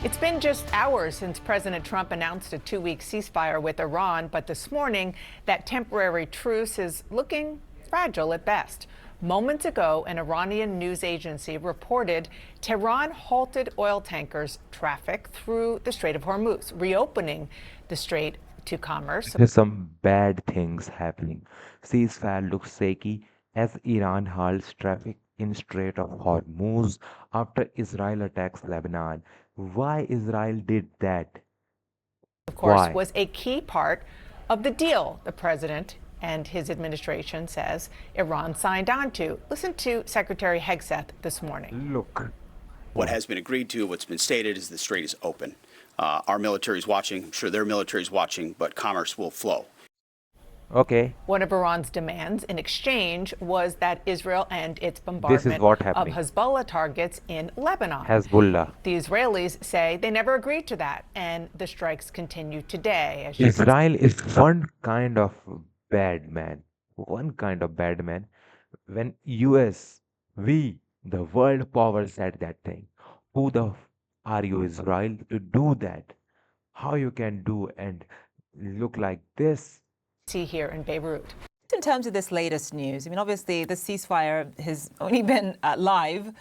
It's been just hours since President Trump announced a 2-week ceasefire with Iran, but this morning, that temporary truce is looking fragile at best. Moments ago, an Iranian news agency reported Tehran halted oil tankers' traffic through the Strait of Hormuz, reopening the strait to commerce. There's some bad things happening. Ceasefire looks shaky as Iran halts traffic in Strait of Hormuz after Israel attacks Lebanon. Why Israel did that? Of course, Why? was a key part of the deal the president and his administration says Iran signed on to. Listen to Secretary Hegseth this morning. Look. What has been agreed to, what's been stated, is the strait is open. Our military is watching. I'm sure their military is watching, but commerce will flow. Okay, One of Iran's demands in exchange was that Israel end its this is bombardment what of happening. Hezbollah targets in Lebanon. Hezbollah. The Israelis say they never agreed to that, and the strikes continue today. As you can Israel is one kind of bad man. One kind of bad man. When US, we, the world power said that thing. Who the are you, Israel, to do that? How you can do and look like this? see here in Beirut. In terms of this latest news, I mean, obviously the ceasefire has only been live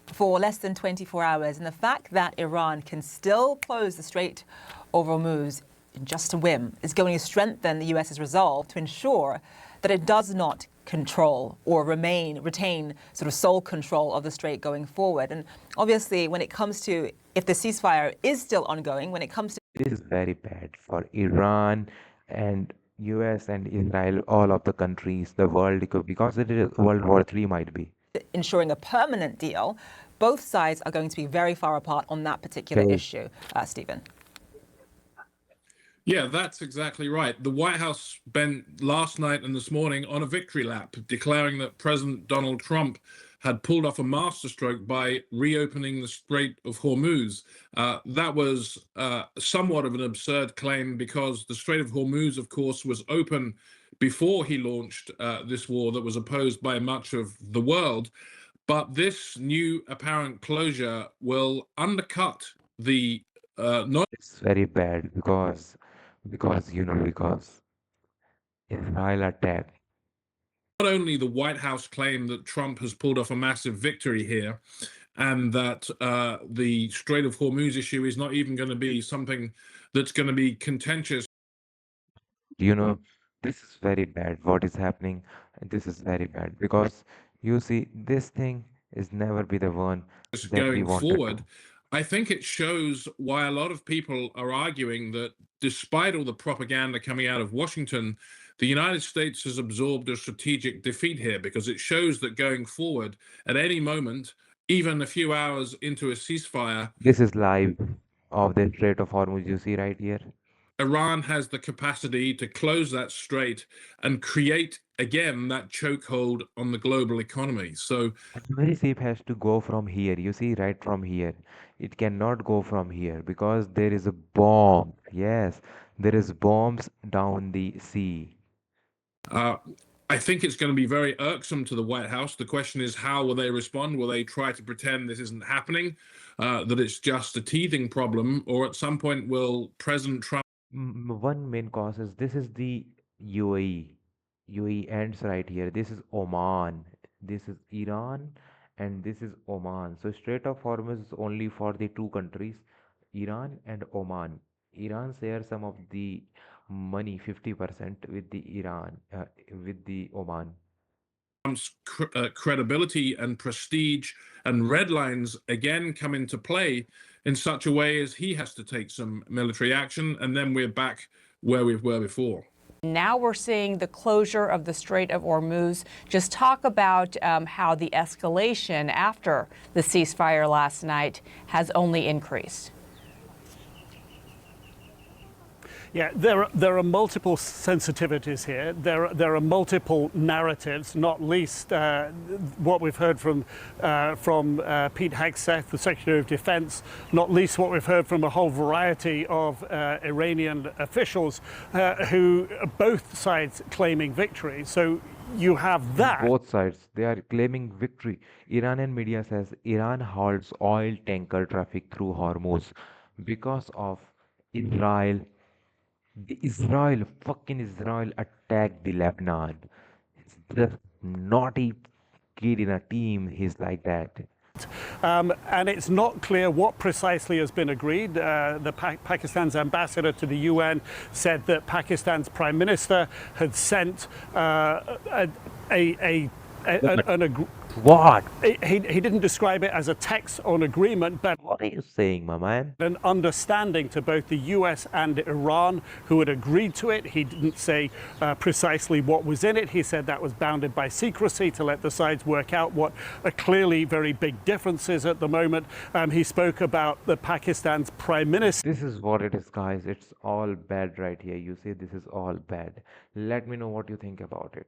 for less than 24 hours. And the fact that Iran can still close the Strait of Hormuz in just a whim is going to strengthen the US's resolve to ensure that it does not control or retain sort of sole control of the strait going forward. And obviously, when it comes to if the ceasefire is still ongoing, when it comes to This is very bad for Iran and US and Israel, all of the countries, the world, because it is World War III might be. ensuring a permanent deal, both sides are going to be very far apart on that particular Okay. issue, Stephen. Yeah, that's exactly right. The White House spent last night and this morning on a victory lap, declaring that President Donald Trump had pulled off a masterstroke by reopening the Strait of Hormuz. That was somewhat of an absurd claim because the Strait of Hormuz, of course, was open before he launched this war that was opposed by much of the world. But this new apparent closure will undercut the not It's very bad because because Israel attacked. only the White House claim that Trump has pulled off a massive victory here, and that the Strait of Hormuz issue is not even going to be something that's going to be contentious. You know, this is very bad. What is happening? This is very bad because you see, this thing is never be the one that we Going wanted forward, to. I think it shows why a lot of people are arguing that despite all the propaganda coming out of Washington, the United States has absorbed a strategic defeat here, because it shows that going forward, at any moment, even a few hours into a ceasefire, This is live of the Strait of Hormuz. You see right here. Iran has the capacity to close that strait and create again that chokehold on the global economy. So Every ship has to go from here. You see, right from here. It cannot go from here because there is a bomb. Yes, there is bombs down the sea. uh, I think it's going to be very irksome to the White House. The question is, how will they respond? Will they try to pretend this isn't happening, that it's just a teething problem, or at some point will President Trump One main cause is this is the UAE. UAE ends right here. This is Oman. This is Iran and this is Oman. So Strait of Hormuz is only for the two countries, Iran and Oman. Iran shares some of the money 50% with the Iran with the Oman. credibility and prestige and red lines again come into play in such a way as he has to take some military action, and then we're back where we were before. Now we're seeing the closure of the Strait of Hormuz. Just talk about how the escalation after the ceasefire last night has only increased. Yeah, there are multiple sensitivities here. There are multiple narratives, not least what we've heard from Pete Hegseth, the Secretary of Defense, not least what we've heard from a whole variety of Iranian officials who both sides claiming victory. So you have that. Both sides, they are claiming victory. Iranian media says Iran halts oil tanker traffic through Hormuz. because of Israel. Fucking Israel attacked the Lebanon. It's just naughty kid in a team. He's like that. And it's not clear what precisely has been agreed. Pakistan's ambassador to the UN said that Pakistan's prime minister had sent an agreement. What? He didn't describe it as a text on agreement, but What are you saying, my man? an understanding to both the US and Iran, who had agreed to it. He didn't say precisely what was in it. He said that was bounded by secrecy to let the sides work out what are clearly very big differences at the moment. He spoke about the Pakistan's prime minister. This is what it is, guys. It's all bad right here. You see, this is all bad. Let me know what you think about it.